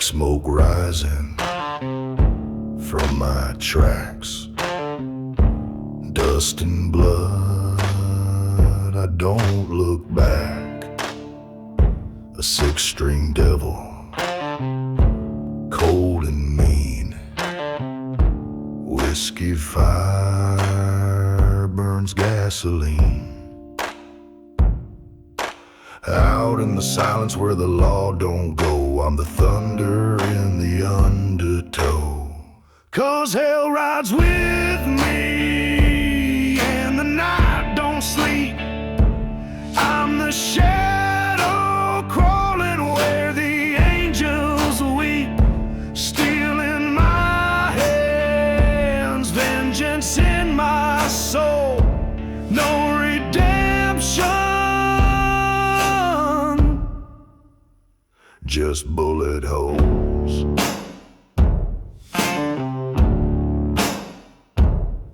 like smoke rising from my tracks. Dust and blood, I don't look back. A six-string devil, cold and mean. Whiskey fire burns gasoline. Out in the silence where the law don't go, I'm the thunder in the undertow. 'Cause hell rides with me and the night don't sleep. I'm the shadow crawling where the angels weep. Steel in my hands, vengeance in my soul. No redemption, just bullet holes.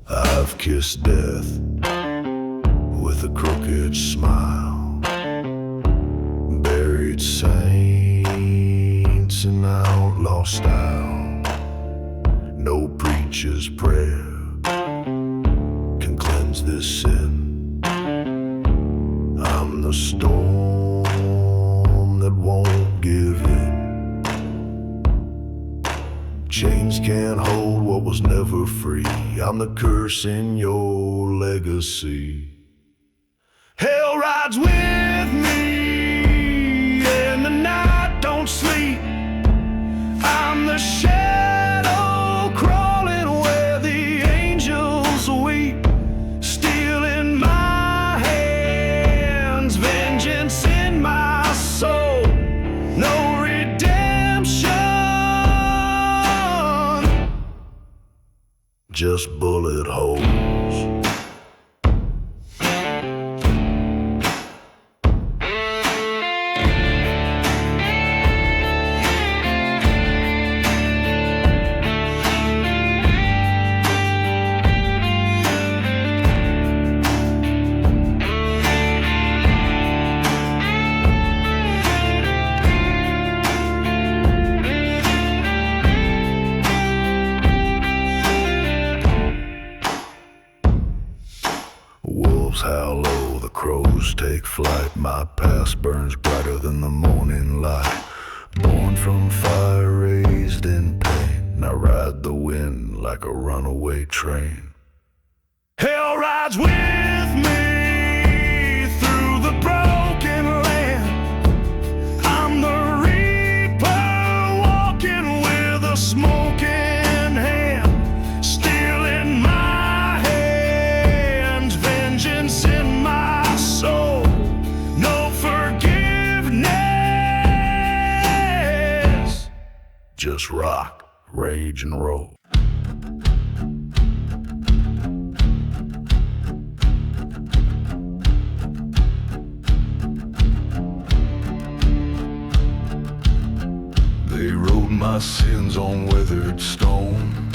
I've kissed death with a crooked smile, buried saints in outlaw style. No preacher's prayer can cleanse this sin. I'm the storm that won't give in. Chains can't hold what was never free. I'm the curse in your legacy. Hell rides with me and the night don't sleep. I'm the shadow crawling where the angels weep. Steel in my hands, vengeance in my soul. No redemption, just bullet holes. Wolves howl low, the crows take flight. My past burns brighter than the morning light. Born from fire, raised in pain, I ride the wind like a runaway train. Hell rides with me through the broken land. I'm the reaper walking with a smoking hand. Steel in my hands, vengeance in my soul. No forgiveness, just rock, rage and roll. They wrote my sins on weathered stone,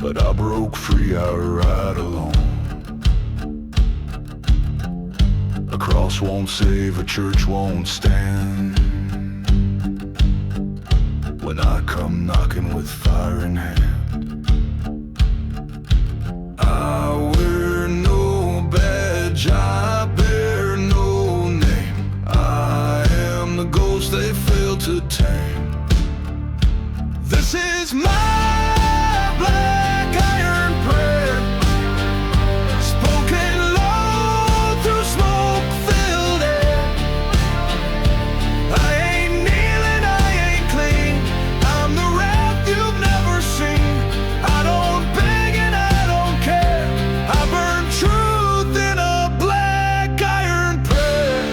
but I broke free, I ride alone. A cross won't save, a church won't stand. When I come knocking with fire in hand, I wear no badge, I bear no name. I am the ghost they failed to tame. This is my black iron prayer, spoken low through smoke-filled air. I ain't kneeling, I ain't clean. I'm the wrath you've never seen. I don't beg and I don't care. I burn truth in a black iron prayer.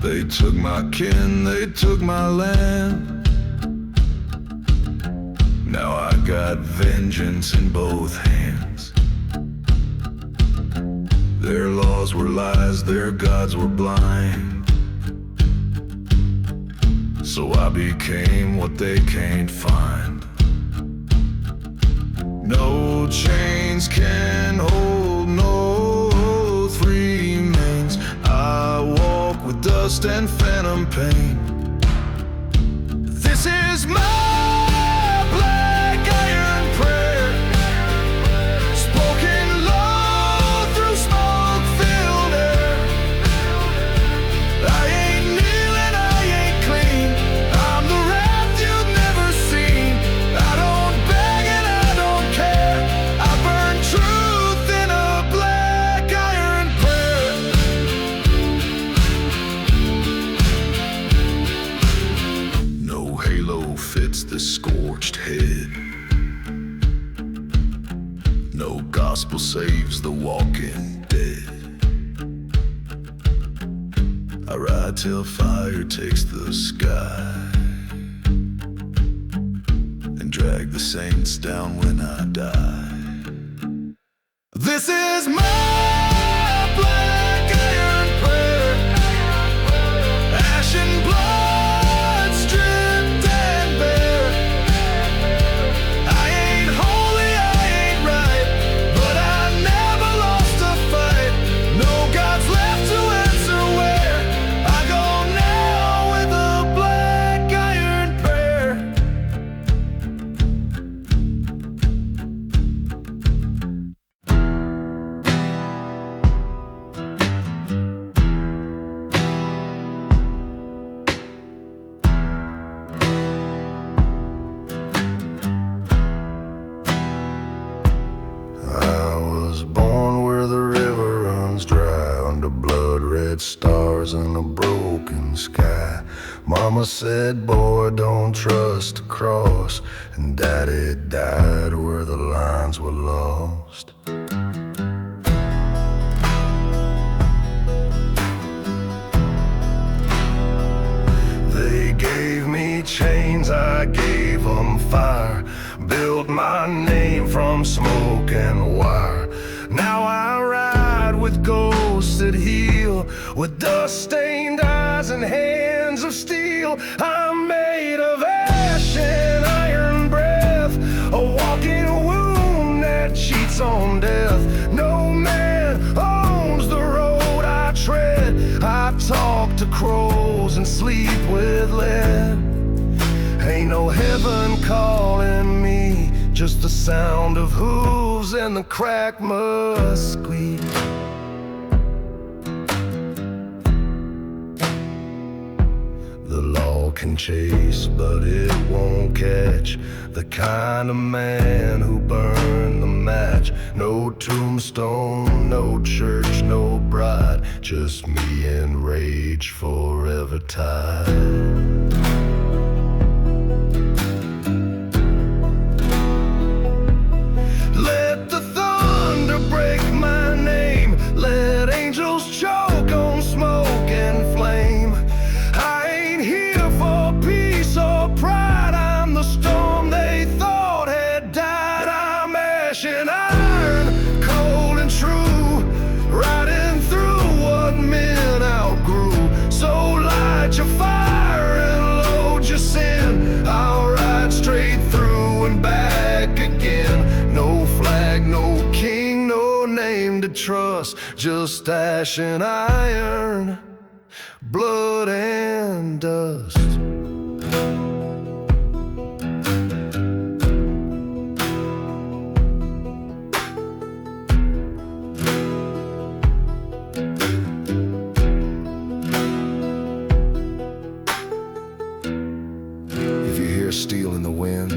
They took my kin, they took my land. Now I got vengeance in both hands. Their laws were lies, their gods were blind. So I became what they can't find. No chains can hold no three men. lust and phantom pain. This is my black iron prayer, spoken low through smoke-filled air. I ain't kneeling, I ain't clean, I'm the wrath you've never seen. I don't beg and I don't care, I burn truth in a black iron prayer. No halo fits this scorched head, no gospel saves the walking dead. I ride till fire takes the sky, and drag the saints down when I die. This is my black iron prayer, ash and blood stripped and bare. I ain't holy, I ain't right, but I never lost a fight. No God's left to answer where I go now with a black iron prayer. I was born where the river runs dry, under blood-red stars and a broken sky. Mama said, boy, don't trust the cross, and Daddy died where the lines were lost. They gave me chains, I gave them fire, built my name from smoke and wire. Now I ride with ghosts that heal, with dust-stained eyes and hands of steel. I'm made of ash and iron breath, a walking wound that cheats on death. No man owns the road I tread. I talk to crows and sleep with lead. Ain't no heaven calling me, just the sound of hooves and the cracked musqueam. The law can chase, but it won't catch the kind of man who burned the match. No tombstone, no church, no bride, just me and rage forever tied. Let the thunder break my name, let angels choke on smoke and flame. I ain't here for peace or pride, I'm the storm they thought had died. I'm ash and iron, cold and true, riding through what men outgrew. So light your fire and load your sin, I'll ride straight through and back again. No flag, no king, no name to trust, just ash and iron, blood and dust. If you hear steel in the wind,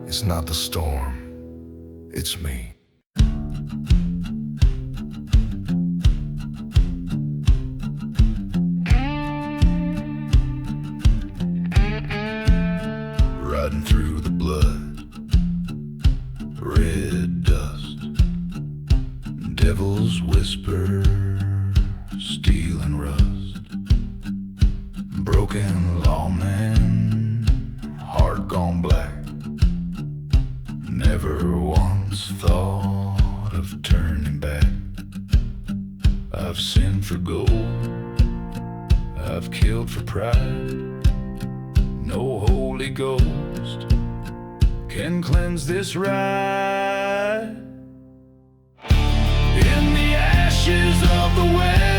it's not the storm, it's me. Riding through the blood, red dust, devil's whisper, steel and rust, broken lawman, heart gone black. Never once thought of turning back. I've sinned for gold, I've killed for pride. No Holy Ghost can cleanse this ride. In the ashes of the West,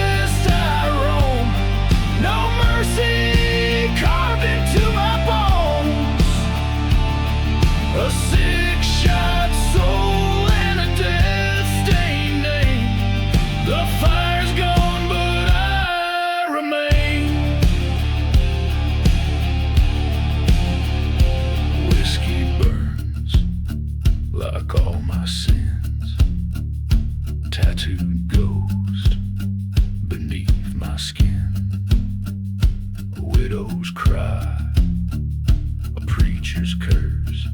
skin. A widow's cry, a preacher's curse,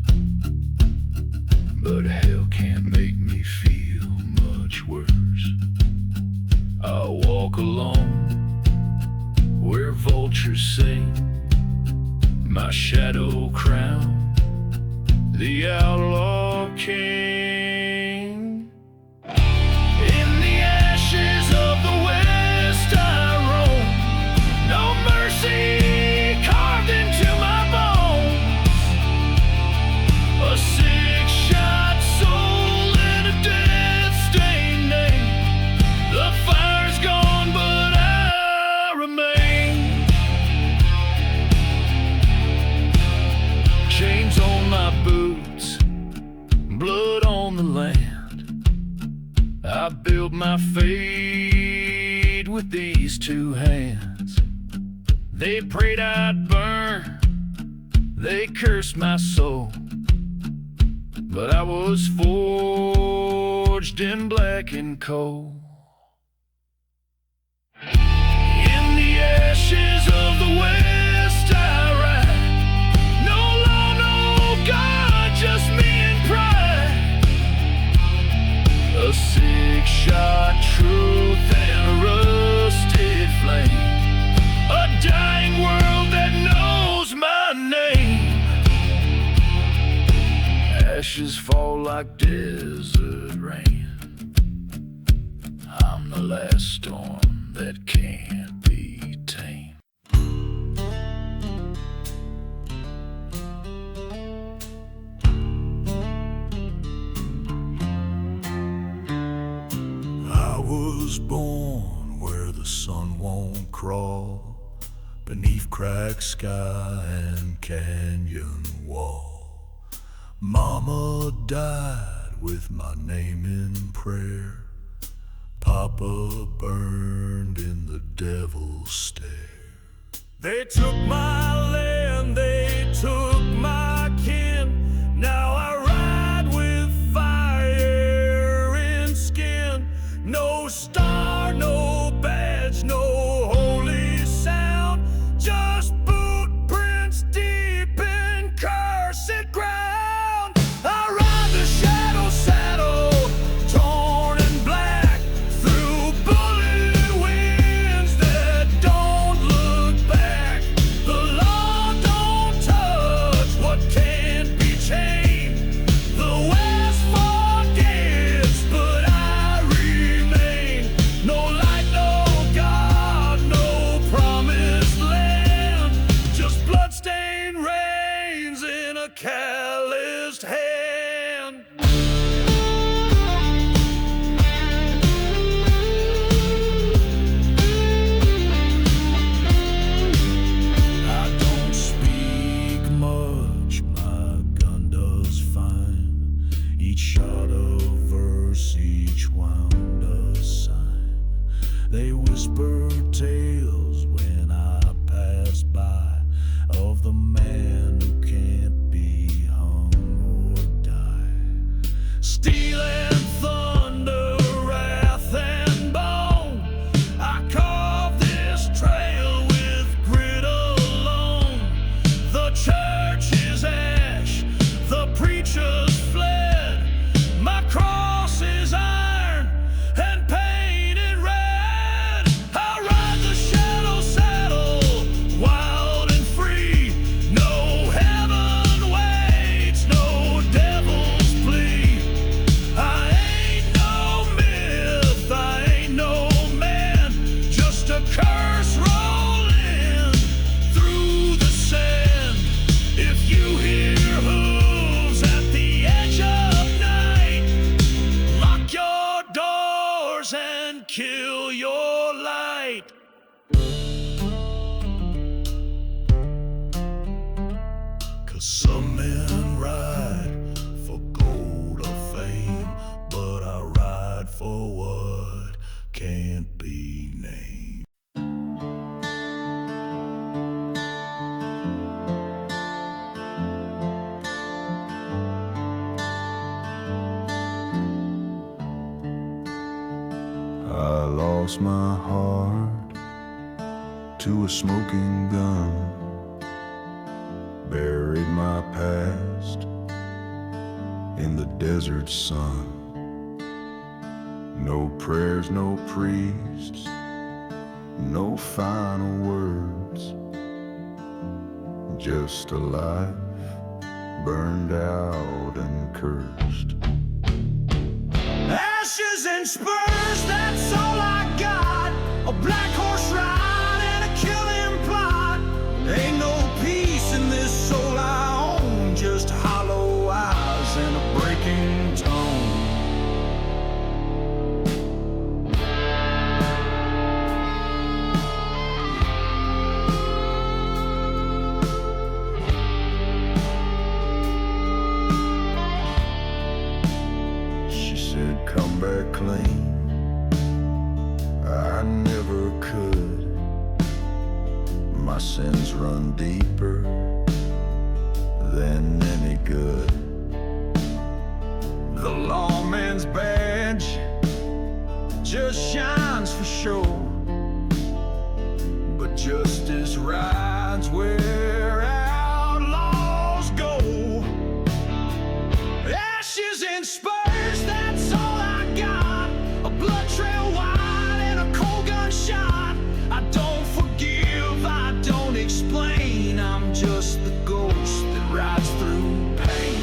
but hell can't make me feel much worse. I walk alone where vultures sing, my shadow crown the outlaw king. In the ashes of the west I roam, no mercy carved into my bones. A six-shot soul in a death-stained name. The fire's gone, but I remain. Chains on my boots, blood on the land. I built my fate with these two hands. They prayed I'd burn, they cursed my soul, but I was forged in blackened coal. In the ashes of the west I ride, no law, no God, just me and pride. A six-shot truth and a rusted flame, a dying world that knows my name. Ashes fall like desert rain. I'm the last storm that can't be tamed. I was born where the sun won't crawl, beneath cracked sky and canyon wall. Mama died with my name in prayer. Papa burned in the devil's stare. They took my land, they took my kin. Now I ride with fire in skin. No star, no badge, no holy sound, just boot prints deep in cursed ground. I ride the shadow saddle, torn and black, through bullet winds that don't look back. The law don't touch what can't be chained. The West forgets, but I remain. No light, no God, no promised land, just bloodstained reins in a calloused hand. I don't speak much, my gun does fine. Each shot a verse, each wound a sign. They whisper tales when I pass by of the man who can't be hung or die. Steel and thunder, wrath and bone, I carve this trail with grit alone. The church is ash, the preachers fled. My cross is iron and painted red. I ride the shadow saddle, wild and free. No heaven waits, no devil's plea. I ain't no myth, I ain't no man, just a curse rolling through the sand. If you hear hooves at the edge of night, lock your doors and kill your light. 'Cause some men ride for gold or fame, but I ride for what can't be named. I lost my heart to a smoking gun, buried my past in the desert sun. No prayers, no priests, no final words, just a life burned out and cursed. Ashes and spurs, that's all I got. A black horse ride and a killing plot. Ain't no peace in this soul I own, just hollow eyes and a breaking tone. She said, come back clean. I never could. My sins run deeper than any good. The lawman's badge just shines for show, but justice rides where outlaws go. Ashes and spurs, that's all I got. A blood trail wide and a cold gunshot. I don't forgive, I don't explain. I'm just the ghost that rides through pain.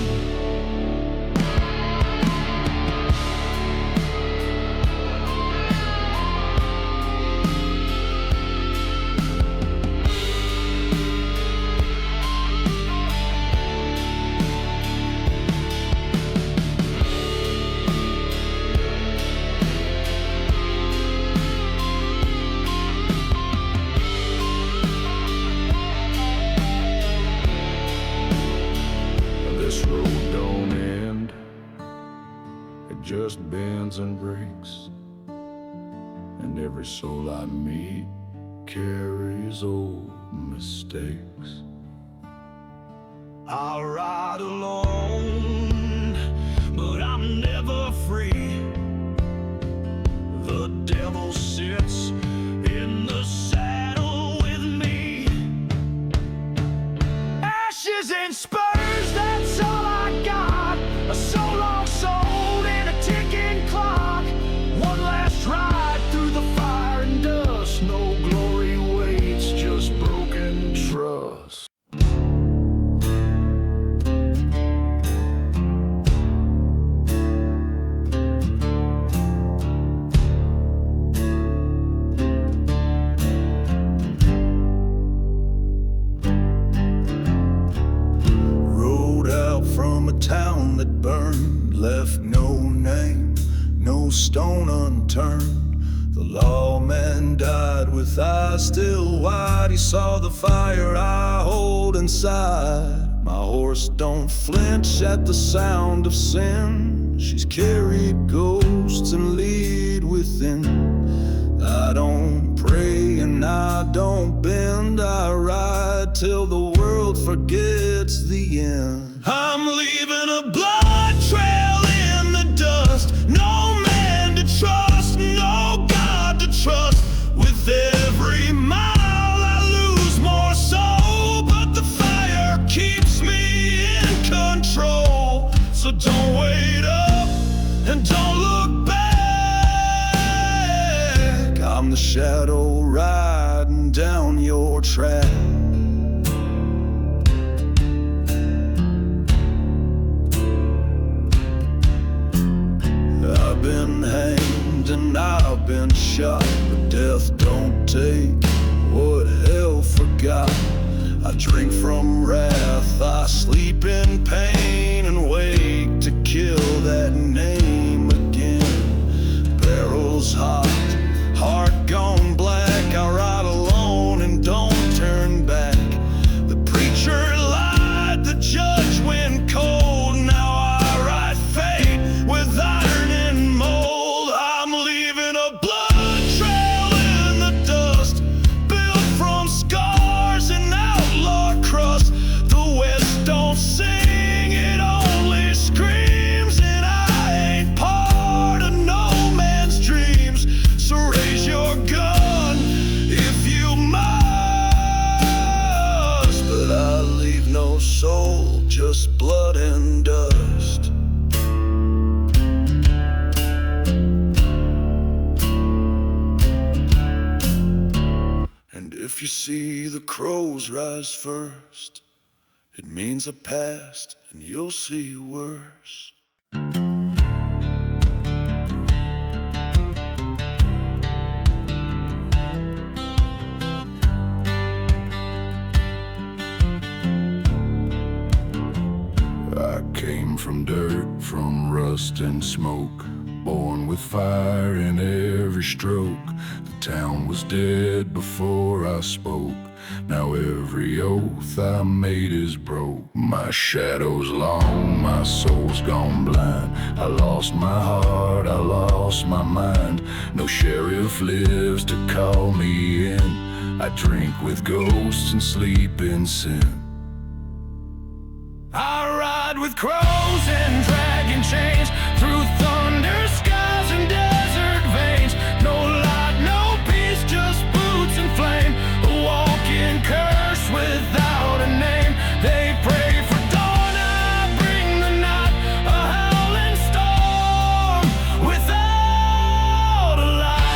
This road don't end, it just bends and breaks. And every soul I meet carries old mistakes. I'll ride alone, but I'm never free. The devil sits in the saddle with me. Ashes and spurs, that's all I got. A soul long sold and a ticking clock. One last ride through the fire and dust. No glory waits, just broken trust. Rode out from a town that burned, left no name, no stone unturned. The lawman died with eyes still wide. He saw the fire I hold inside. My horse don't flinch at the sound of sin. She's carried ghosts and lead within. I don't pray and I don't bend. I ride till the world forgets the end. I'm leaving a blood trail in the dust. No man to trust, no God to trust. With every mile I lose more soul, but the fire keeps me in control. So don't wait up and don't look back. I'm the shadow riding down your track. I've been hanged and I've been shot, but death don't take what hell forgot. I drink from wrath, I sleep in pain and wake to kill that name again. Barrels hot, heart gone black. I ride alone and don't turn back. The preacher lied, the judge went cold. Now I ride fate with iron and mold. I'm leaving a blood trail in the dust. If you see the crows rise first, it means a past and you'll see worse. I came from dirt, from rust and smoke, born with fire in every stroke. The town was dead before I spoke. Now every oath I made is broke. My shadow's long, my soul's gone blind. I lost my heart, I lost my mind. No sheriff lives to call me in. I drink with ghosts and sleep in sin. I ride with crows and dragon chains through thunder skies and desert veins. No light, no peace, just boots and flame. A walking curse without a name. They pray for dawn, I bring the night. A howling storm without a light.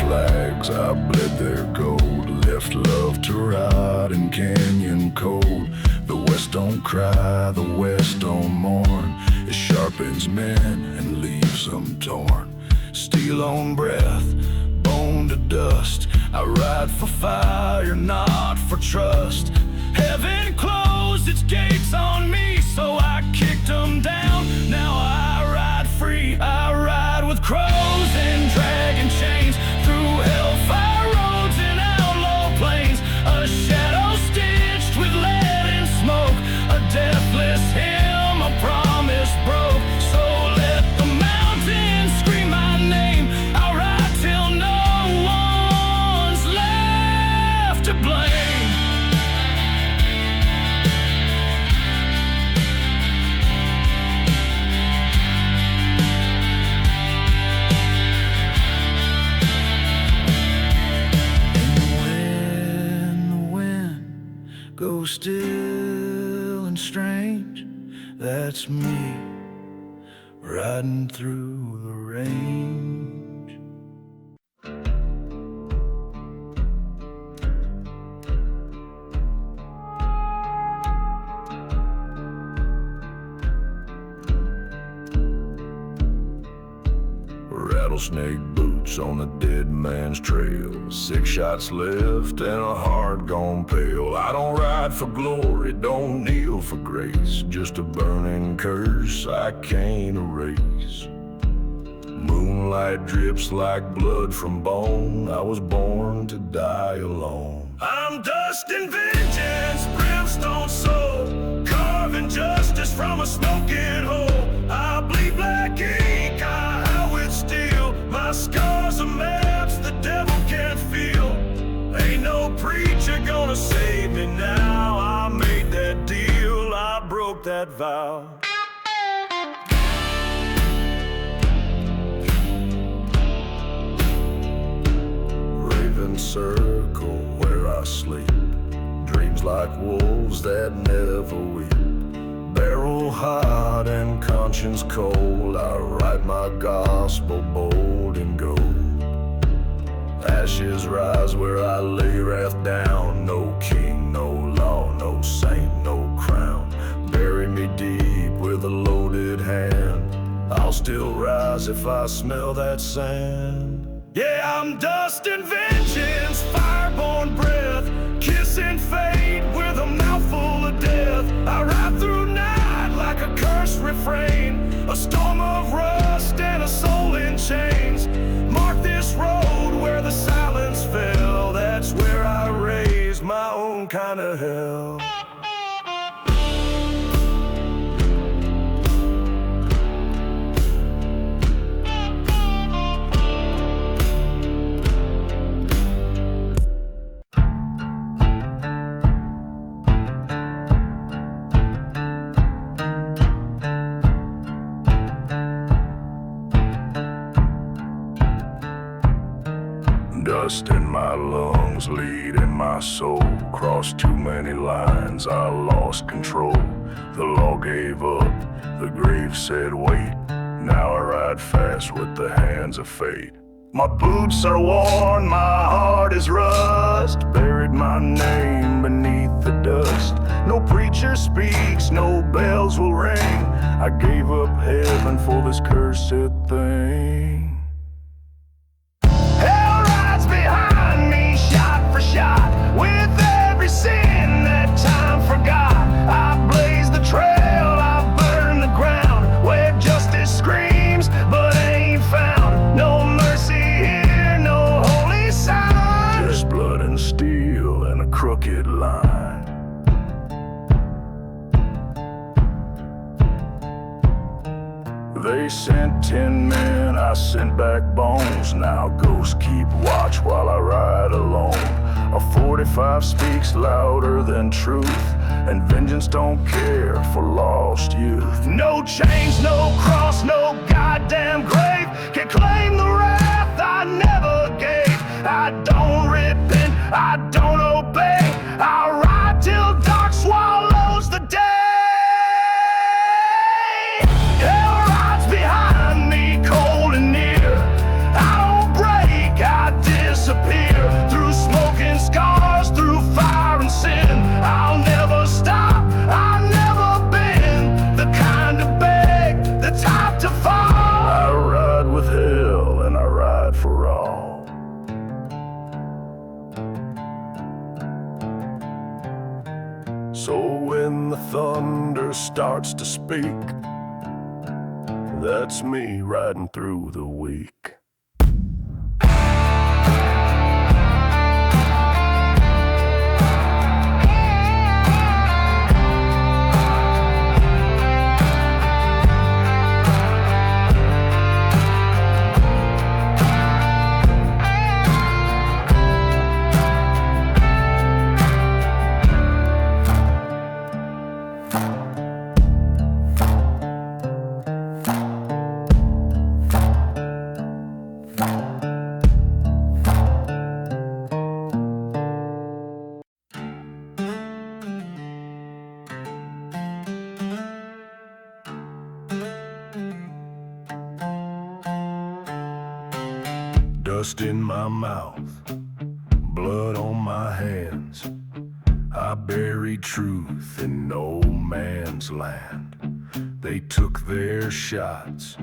Flags, I bled their gold, left love to rot in canyon cold. The West don't cry, the West don't mourn. It sharpens men and leaves them torn. Steel on breath, bone to dust. I ride for fire, not for trust. Heaven closed its gates on me, so I kicked them down. Now I ride free, I ride with crows and dragon chains through hellfire roads and outlaw plains. A shadow stitched with lead and smoke, a deathless hymn, a promise broke. So let the mountains scream my name. I'll ride till no one's left to blame. Go still and strange, that's me riding through the range. Rattlesnake boots on a dead man's trail. 6 shots left and a heart gone pale. I don't ride for glory, don't kneel for grace. Just a burning curse I can't erase. Moonlight drips like blood from bone. I was born to die alone. I'm dust and vengeance, brimstone soul, carving justice from a smoking hole. I bleed black ink, I how it steel. My scars are maps the devil can't feel. Ain't no preacher gonna save me now. I made that deal, I broke that vow. Raven circle where I sleep, dreams like wolves that never weep. Barrel hot and conscience cold, I write my gospel bold in gold. Ashes rise where I lay wrath down. No king, no law, no saint, no crown. Bury me deep with a loaded hand. I'll still rise if I smell that sand. Yeah, I'm dust and vengeance, fireborn breath, kissing fate with a mouthful of death. I ride through night like a cursed refrain, a storm of rust and a soul in chains. Mark this road where the silence fell. That's where I raised my own kind of hell. Dust in my lungs, lead in my soul. Crossed too many lines, I lost control. The law gave up, the grave said wait. Now I ride fast with the hands of fate. My boots are worn, my heart is rust. Buried my name beneath the dust. No preacher speaks, no bells will ring. I gave up heaven for this cursed thing. Hell rides behind me, shot for shot. With every sin that time forgot, I blaze the trail, I burn the ground. Where justice screams, but ain't found. No mercy here, no holy sign. Just blood and steel and a crooked line. They sent 10 men, I sent back bones. Now ghosts keep watch while I ride alone. A 45 speaks louder than truth, and vengeance don't care for lost youth. No chains, no cross, no goddamn grave can claim the wrath I never gave. I don't repent, I don't obey. I ride till dark swallows the day. Through smoke and scars, through fire and sin, I'll never stop, I've never been the kind to beg, the type to fall. I ride with hell and I ride for all. So when the thunder starts to speak, that's me riding through the week. Dust in my mouth, blood on my hands. I buried truth in no man's land. They took their shots,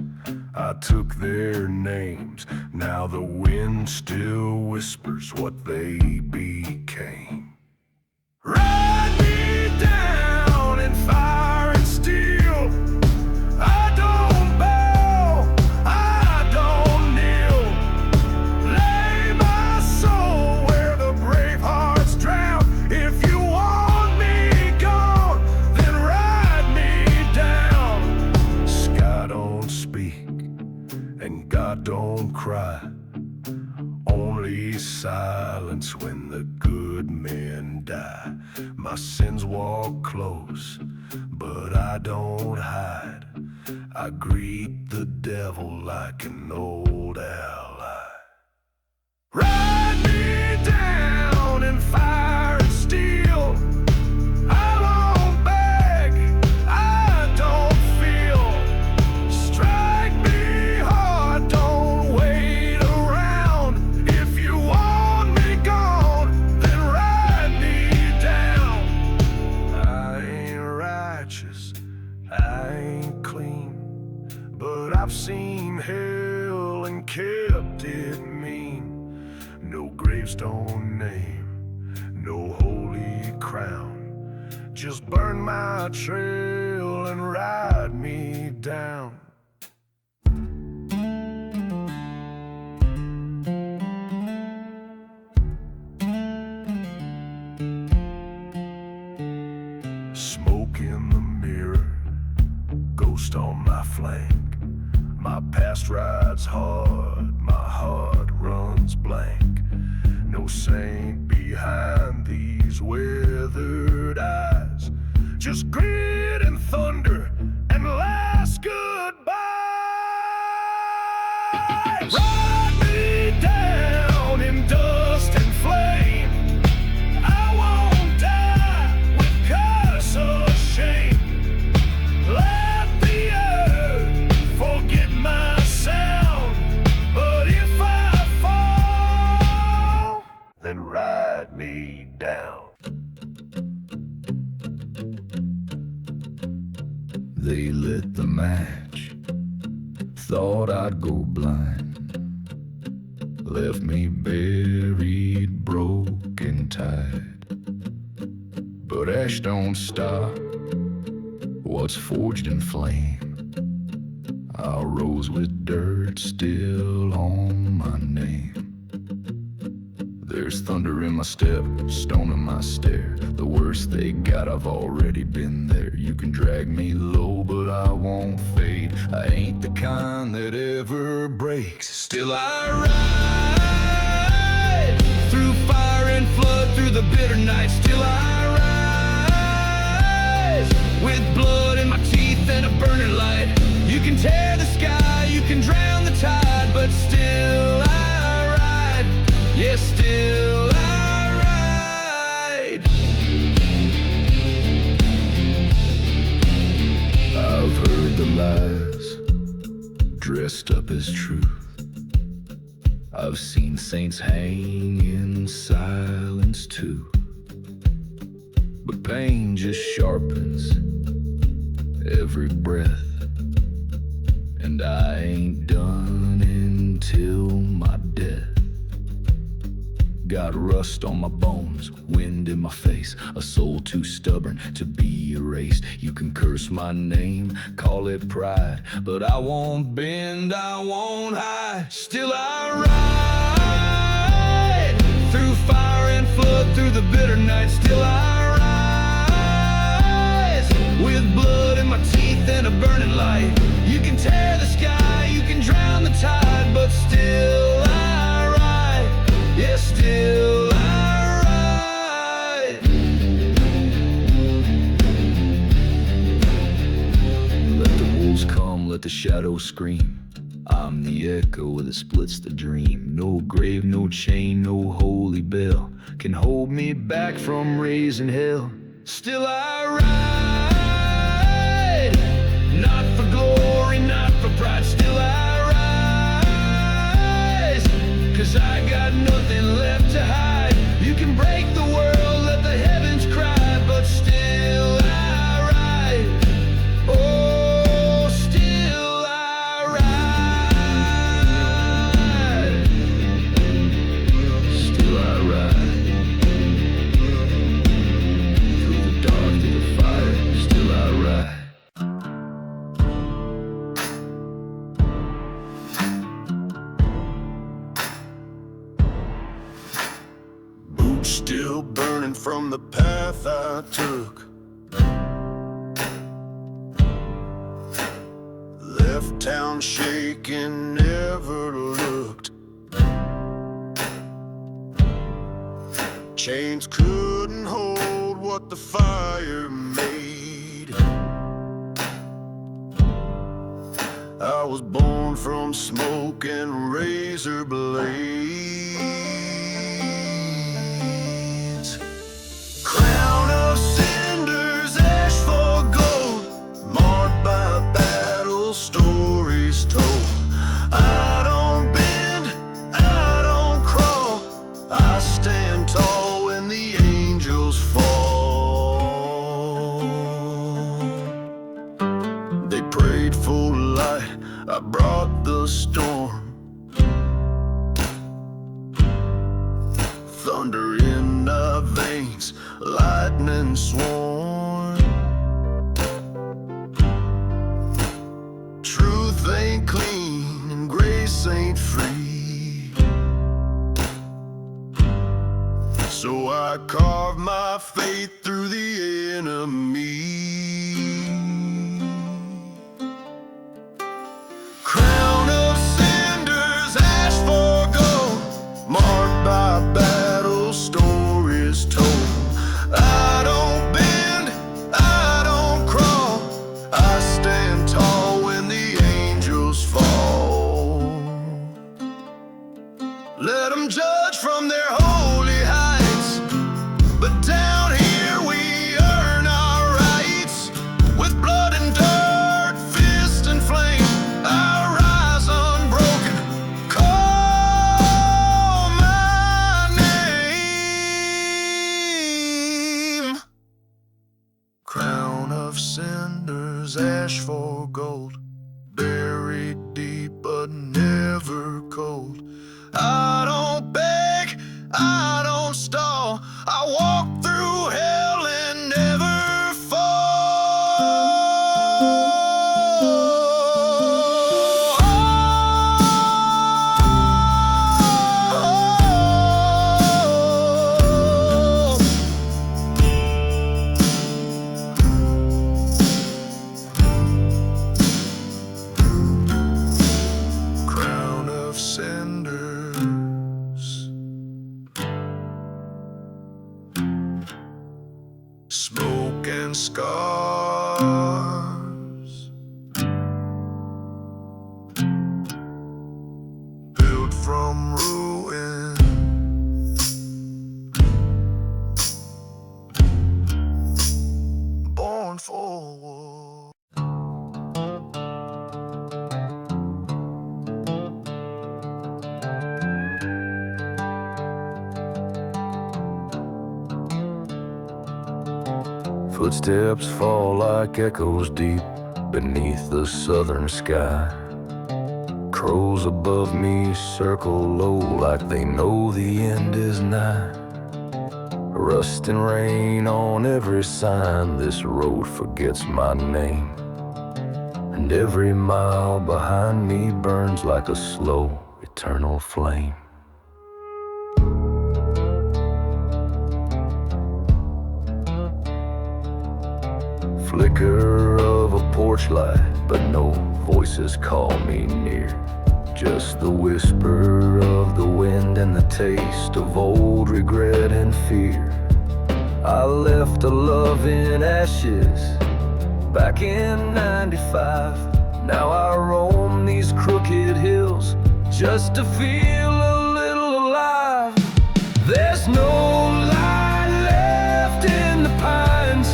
I took their names. Now the wind still whispers what they became. Ride me down in fire and steel. I don't bow, I don't kneel. Lay my soul where the brave hearts drown. If you want me gone, then ride me down. Sky don't speak and God don't cry. Only silence when the good men die. My sins walk close, but I don't hide. I greet the devil like an old ally. Ride me down in fire and steel. I won't beg, I don't feel. Strike me hard, don't wait around. If you want me gone, then ride me down. I ain't righteous, I ain't clean, but I've seen hell and kept it mean. No gravestone name, no holy crown. Just burn my trail and ride me down. Smoke in the mirror, ghost on my flank. My past rides hard, my heart runs blank. No saint behind these weathered eyes. Just grit and thunder and last goodbyes. Ride me down in dust and flame. they lit the match. Thought I'd go blind, left me buried, broken, tied. But ash don't stop what's forged in flame. I rose with dirt still on my name. There's thunder in my step, stone in my stare. The worst they got, I've already been there. You can drag me low, but I won't fade. I ain't the kind that ever breaks. Still I ride through fire and flood, through the bitter night. Still I rise with blood in my teeth and a burning light. You can tear the sky, you can drown the tide, but still I ride. Yes, still I ride. I've heard the lies dressed up as truth. I've seen saints hang in silence too. But pain just sharpens every breath, and I ain't done until my death. Got rust on my bones, wind in my face, a soul too stubborn to be erased. You can curse my name, call it pride, but I won't bend, I won't hide. Still I ride through fire and flood, through the bitter night. Still I rise with blood in my teeth and a burning light. You can tear the sky, you can drown the tide, but still I ride. Yes, still I ride. Let the wolves come, let the shadows scream. I'm the echo that splits the dream. No grave, no chain, no holy bell can hold me back from raising hell. Still I ride, not for glory, not for pride. Still I rise, 'cause I got nothing left to hide. You can break the world, let the heavens cry, but still I ride. Oh, still I ride. Still I ride. Through the dark, through the fire, still I ride. Still burning from the path I took. Left town shaking, never looked. Chains couldn't hold what the fire made. I was born from smoke and razor blades. Crown of cinders, ash for gold, marked by battle, stories told. I don't bend, I don't crawl, I stand tall when the angels fall. They prayed for light, I brought the storm. Thunder in our veins, lightning sworn. Truth ain't clean and grace ain't free, so I carve my faith through the enemy. Crown of cinders, ash for gold, marked by battle, stories told. I don't bend, I don't crawl, I stand tall when the angels fall. Let them judge from their holy heights, but down here we earn our rights. With blood and dirt, fist and flame, I rise unbroken. Call my name. Crown of cinders, was ash for gold, buried deep but never cold. I don't beg, I don't stall, I walk through hell and never fall. Crown of cinders, smoke and scars, built from ruin, born for war. Footsteps fall like echoes deep beneath the southern sky. Crows above me circle low like they know the end is nigh. Rust and rain on every sign, this road forgets my name. And every mile behind me burns like a slow, eternal flame. Flicker of a porch light, but no voices call me near. Just the whisper of the wind and the taste of old regret and fear. I left a love in ashes back in '95. Now I roam these crooked hills just to feel a little alive. There's no light left in the pines,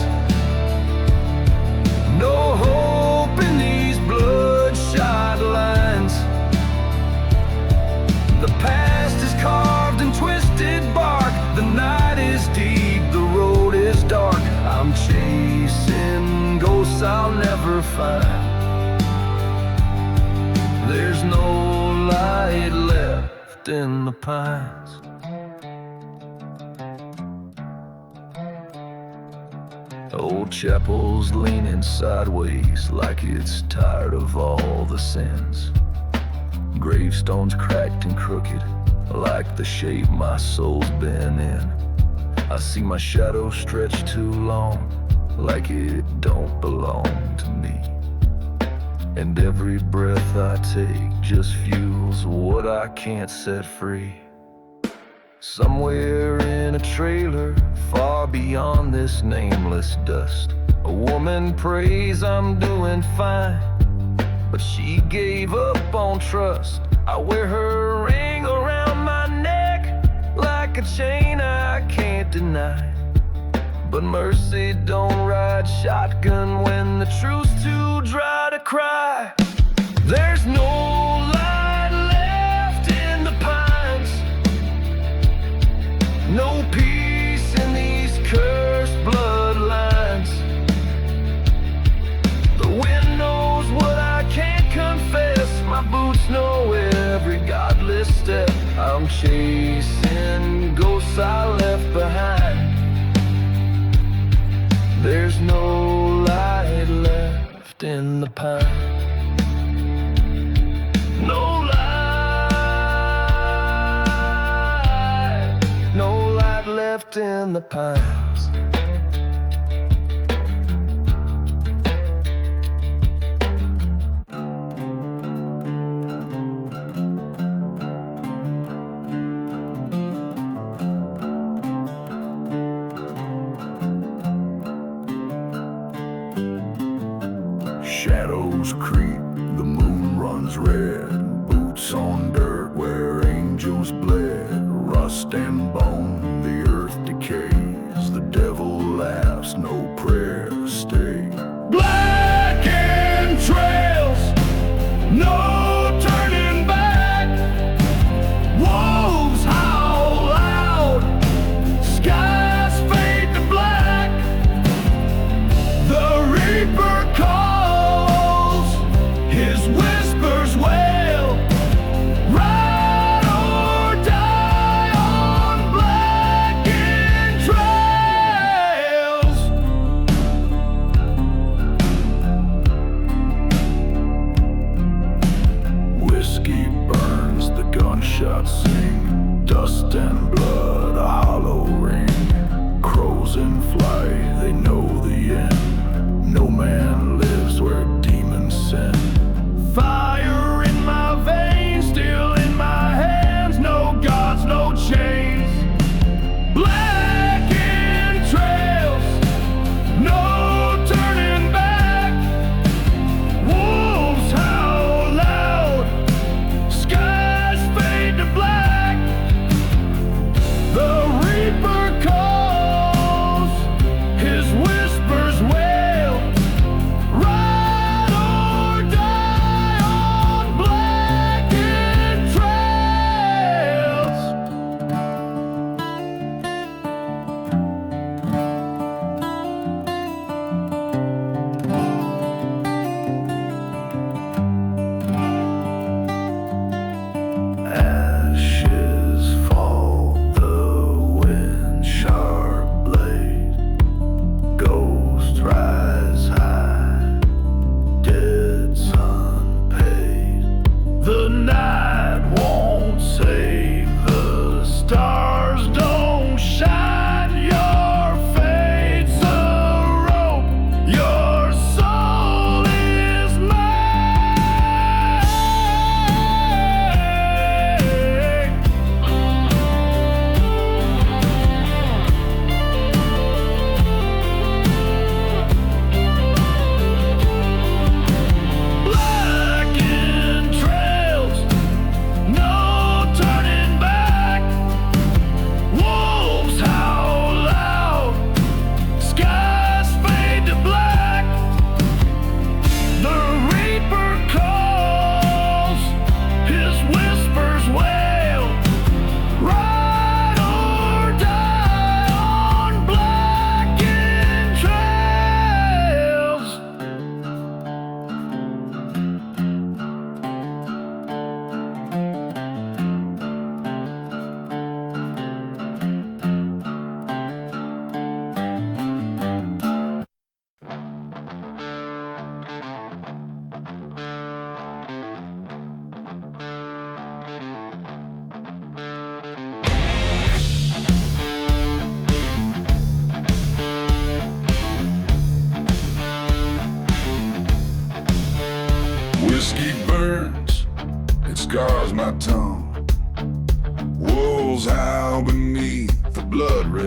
no hope in these bloodshot lines. The past is carved in twisted bark, the night is deep, the road is dark. I'm chasing ghosts I'll never find. There's no light left in the pines. Old chapel's leaning sideways like it's tired of all the sins. Gravestones cracked and crooked like the shape my soul's been in. I see my shadow stretch too long like it don't belong to me. And every breath I take just fuels what I can't set free. Somewhere in a trailer, far beyond this nameless dust, a woman prays I'm doing fine, but she gave up on trust. I wear her ring around my neck like a chain I can't deny. But mercy don't ride shotgun when the truth's too dry to cry. There's no light left in the pines, no peace in these cursed bloodlines. The wind knows what I can't confess, my boots know every godless step. I'm chasing ghosts I left behind. There's no light left in the pine. No light, no light left in the pines. Shadows creep, the moon runs red, boots on dirt where angels bled. Rust and bone, the earth decays, the devil laughs, no prayers stay. Blackened trails, no turning back. Wolves howl loud, skies fade to black. The reaper calls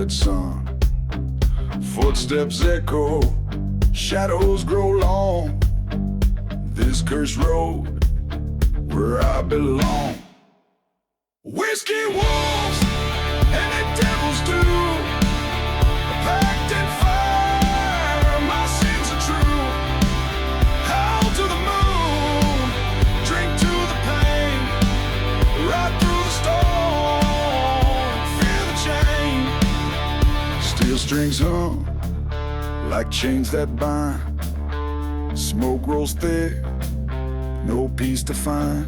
sunset sun. Footsteps echo, shadows grow long. This cursed road where I belong. Whiskey wolves and the devils do, a pact in fire, my sins are true. Howl to the moon, drink to the pain, ride through the storm, feel the chain. Steel strings hum like chains that bind. Smoke rolls thick, no peace to find.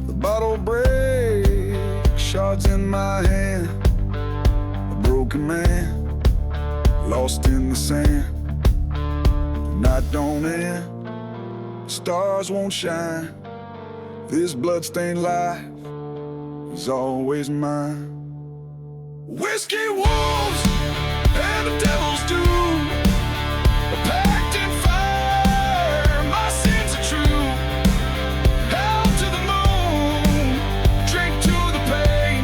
The bottle breaks, shards in my hand. A broken man, lost in the sand. The night don't end, stars won't shine. This bloodstained life is always mine. Whiskey wolves and the devil's doom, a pact in fire, my sins are true. Howl to the moon, drink to the pain,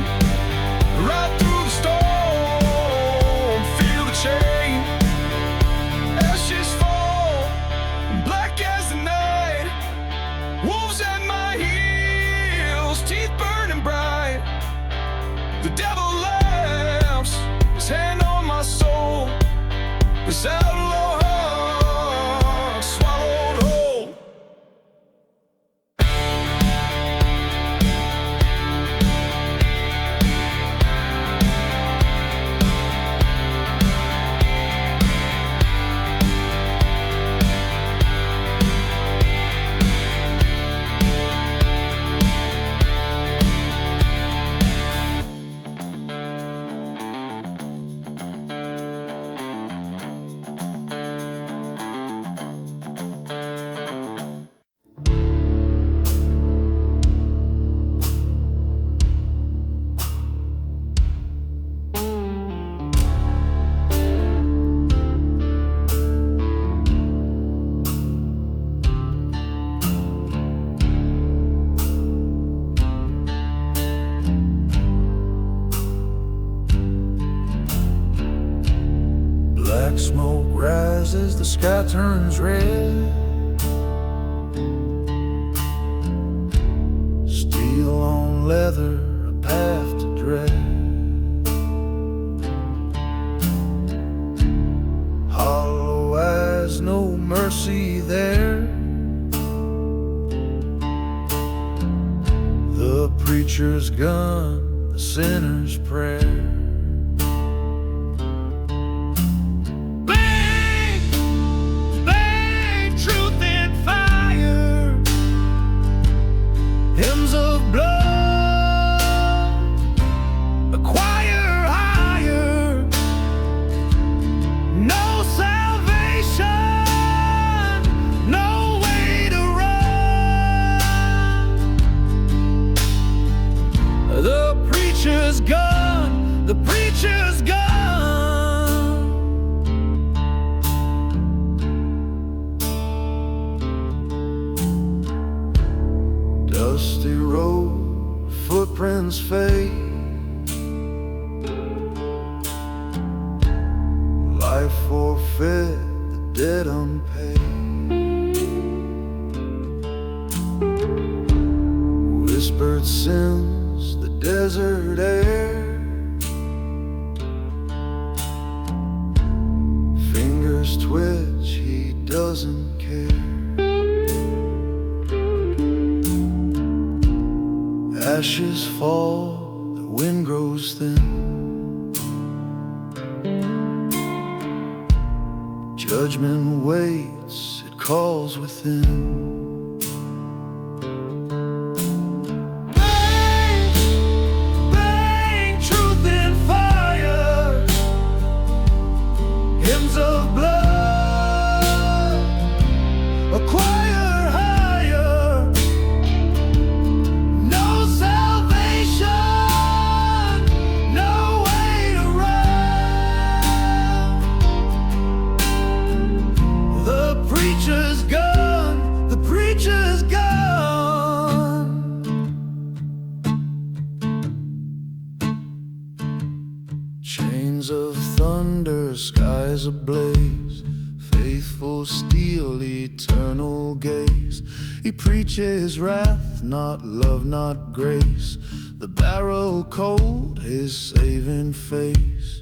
ride through the storm, feel the chain. Ashes fall, black as the night, wolves at my heels, teeth burning bright. The devil laughs, his hand on my soul, this outlaw heart swallowed whole. Black smoke rises, the sky turns red. Steel on leather, a path to dread. Hollow eyes, no mercy there. The preacher's gun, the sinner's prayer. The preacher's gone. Dusty road, footprints fade. Life forfeit, the debt unpaid. Whispered sins, the desert air. Twitch, he doesn't care. Ashes fall, the wind grows thin. Judgment waits, it calls within. Preacher's gone, the preacher's eyes ablaze, faithful steel, eternal gaze. He preaches wrath, not love, not grace. The barrel cold, his saving face.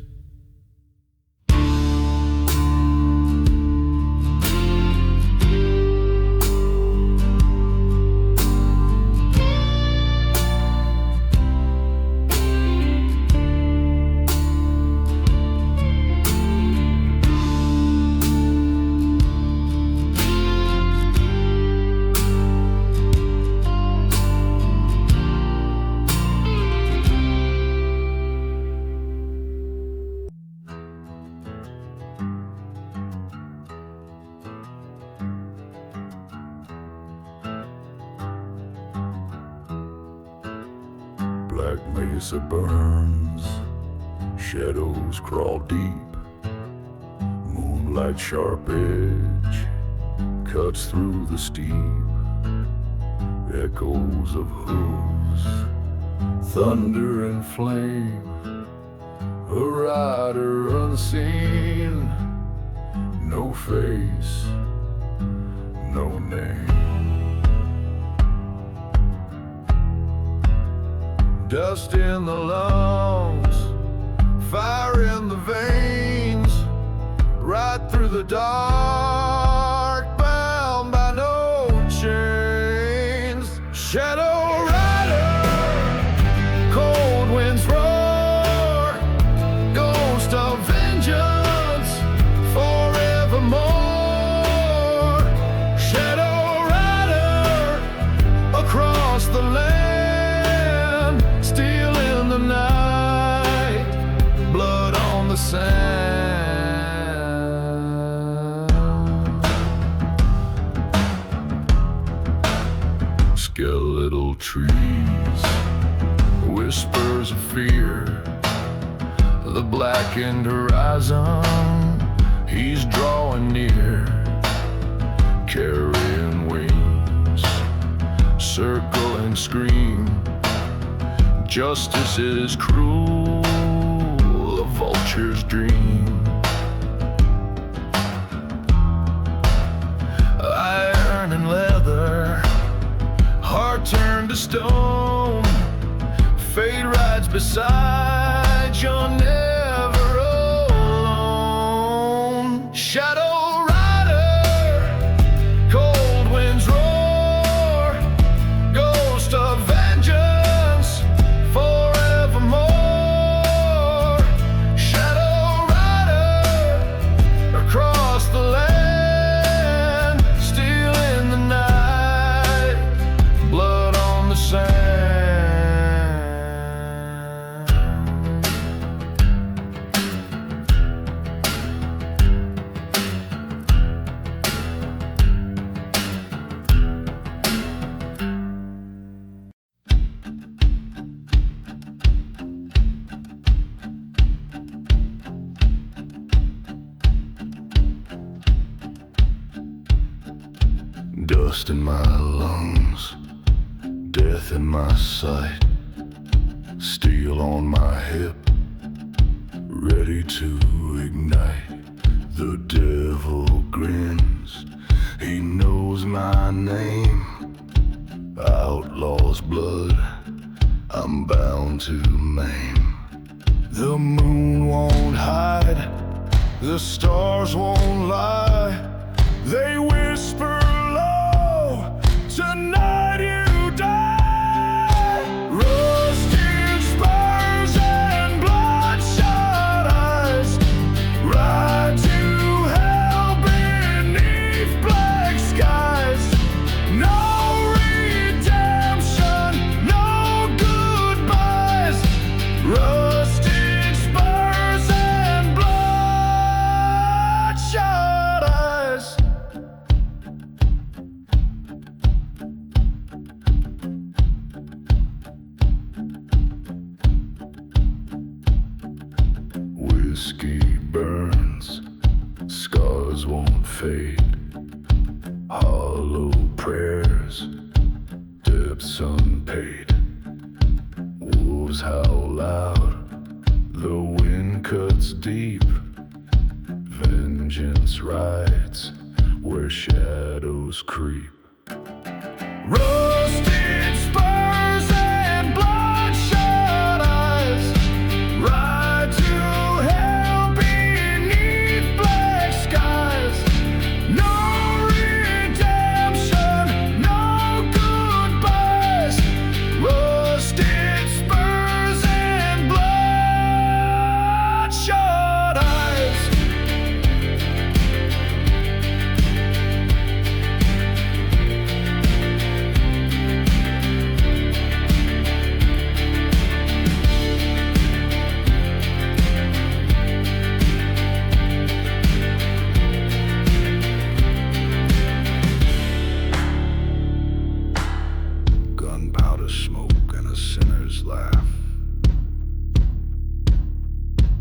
Black mesa burns, shadows crawl deep. Moonlight sharp edge cuts through the steep. Echoes of hooves, thunder and flame. A rider unseen, no face, no name. Dust in the lungs, fire in the veins, right through the dark, bound by no chains. Shadow rider, cold winds roar, ghost of vengeance forevermore. Shadow rider, across the land, still in the night, blood on the sand. Skeletal trees, whispers of fear. The blackened horizon, he's drawing near, carrying wings, circle and scream. Justice is cruel, a vulture's dream. Iron and leather, heart turned to stone. Fate rides beside, you're never alone. Shadow rider, cold winds roar, ghost of vengeance forevermore. Shadow rider, across the land, still in the night, blood on the sand. Dust in my lungs, death in my sight, steel on my hip, ready to ignite. The devil grins, he knows my name. Outlaw's blood, I'm bound to maim. The moon won't hide, the stars won't lie. They whisper low, tonight you die. Rusted spurs and bloodshot eyes, ride to hell beneath black skies. No redemption, no goodbyes. Rusted spurs and bloodshot eyes. Whiskey burns, scars won't fade. Hollow prayers, debts unpaid. Wolves howl loud, the wind cuts deep. vengeance rides where shadows creep. Rusted spurs and bloodshot eyes ride to hell beneath black skies. No redemption, no goodbyes. Rusted spurs and bloodshot eyes. Gunpowder smoke and a sinner's laugh.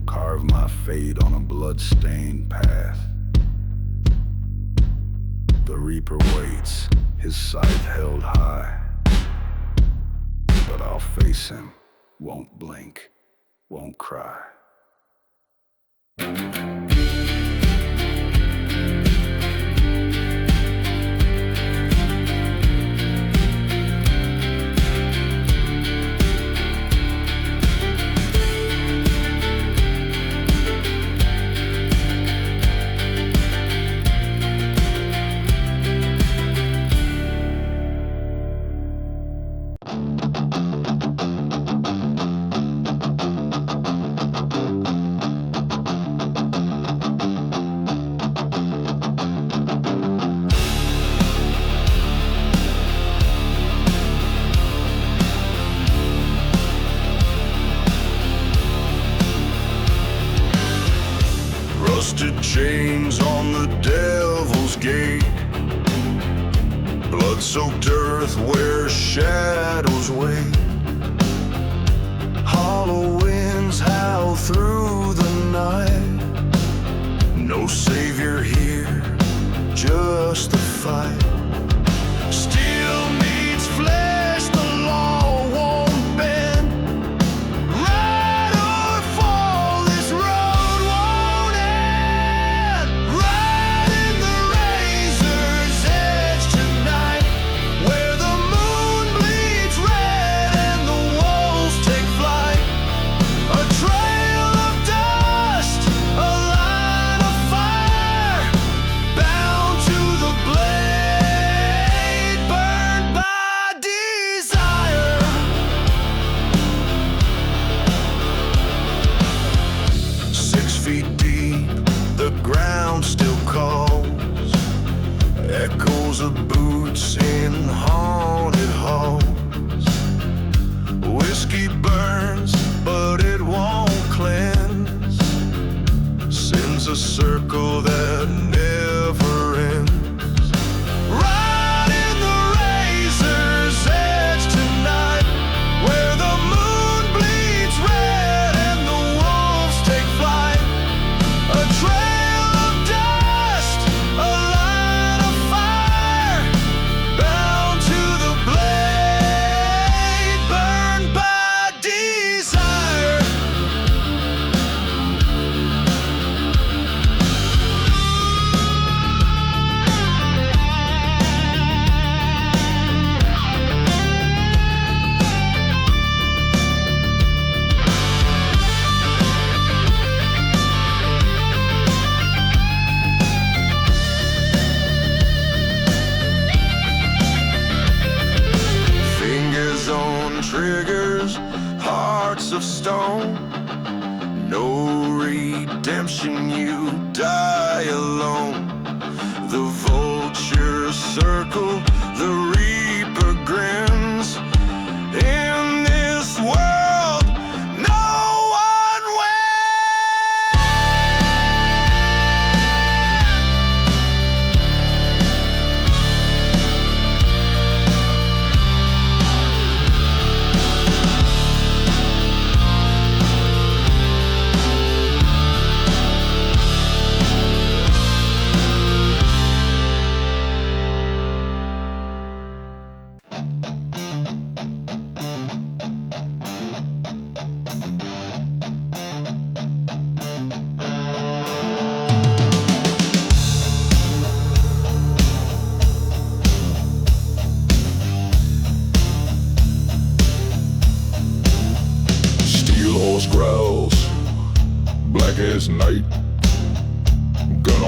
Carve my fate on a blood-stained path. The reaper waits, his scythe held high. But I'll face him, won't blink, won't cry. Rusted chains on the devil's gate. Blood-soaked earth where shadows wait. Hollow winds howl through the night. No savior here, just the fight. Steel meets flesh, the law won't bend. Ride or fall, this road won't end. Ride in the razor's edge tonight, where the moon bleeds red and the wolves take flight. A trail of dust, a line of fire, bound to the blade, burned by desire. 6 feet deep, the ground still calls. Echoes of boots in haunted halls. Whiskey burns, but it won't cleanse. Sin's a circle that never ends. Ride in the razor's edge tonight, where the moon bleeds red and the wolves take flight. A trail of dust, a line of fire, bound to the blade, burned by desire. Fingers on triggers, hearts of stone. No redemption, you die alone. The vultures circle, the reaper grins. In this world, no one wins.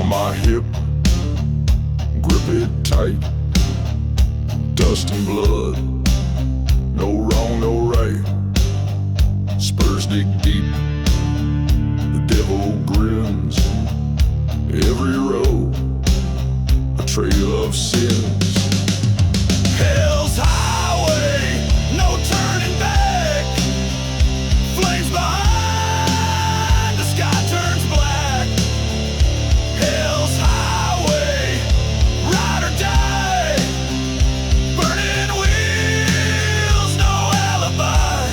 on my hip, grip it tight. Dust and blood, no wrong, no right. Spurs dig deep, the devil grins. Every road, a trail of sins. Hell's highway, no turning back. Flames behind, the sky turns black. Hell's highway, ride or die. Burning wheels, no alibi.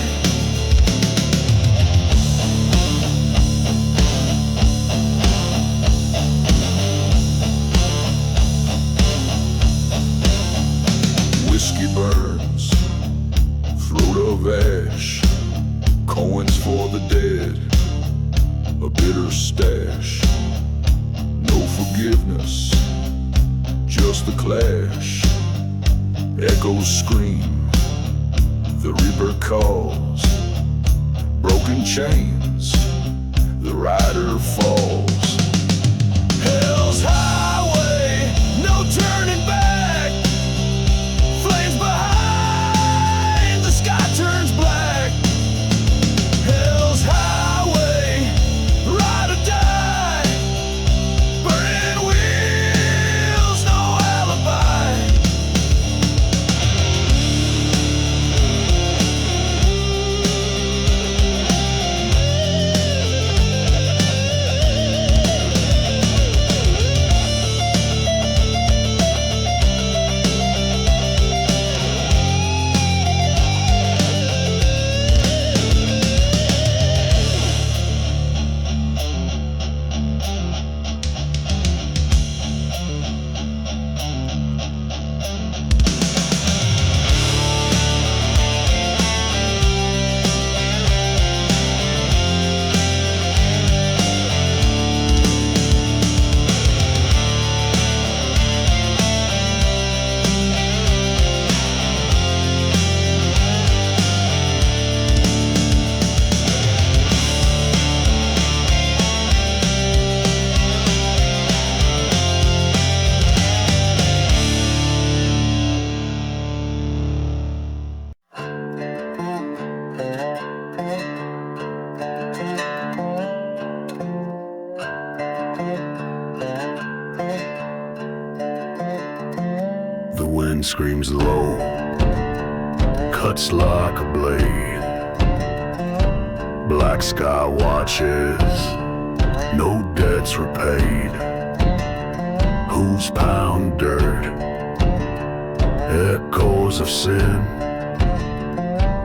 Whiskey burns, throat of ash. Coins for the dead, a bitter stash. No forgiveness, just the clash. Echoes scream, the reaper calls. Broken chains, the rider falls. Hell's highway, no turning back. Flames behind, the sky turns black. Hell's highway, ride or die. Burning wheels, no alibi. The wind screams low, cuts like a blade. Black sky watches, no debts repaid. Hooves pound dirt, echoes of sin.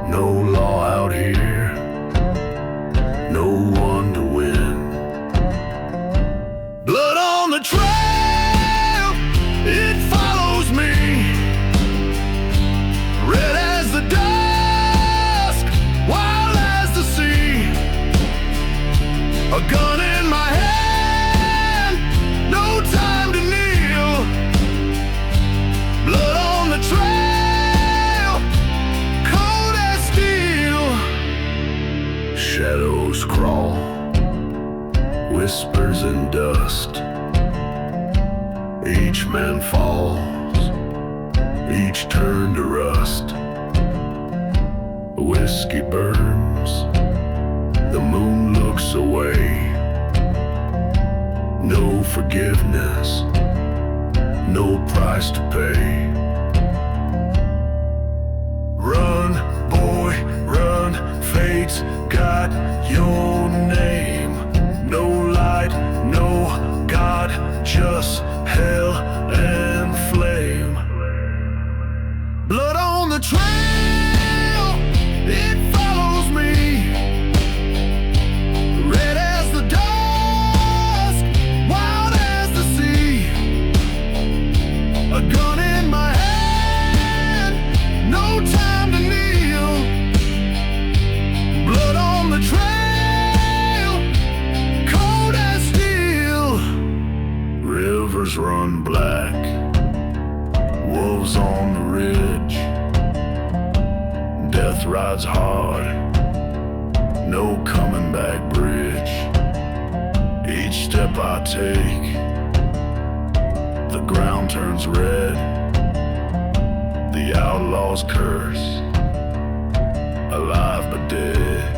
No law out here, no one to win. Blood on the trail, it follows me. Red as the dusk, wild as the sea. A gun in my hand, no time to kneel. Blood on the trail, cold as steel. Shadows crawl, whispers in dust. Each man falls, each turn to rust. Whiskey burns, the moon looks away. No forgiveness, no price to pay. Run, boy, run, fate's got your name. No light, no God, just hell and flame. Blood on the trail, it follows me. Red as the dusk, wild as the sea. A gun in my hand, no time to kneel. Blood on the trail, cold as steel. Rivers run black, wolves on the ridge. Death rides hard, no coming back bridge. Each step I take, ground turns red. The outlaw's curse, alive but dead.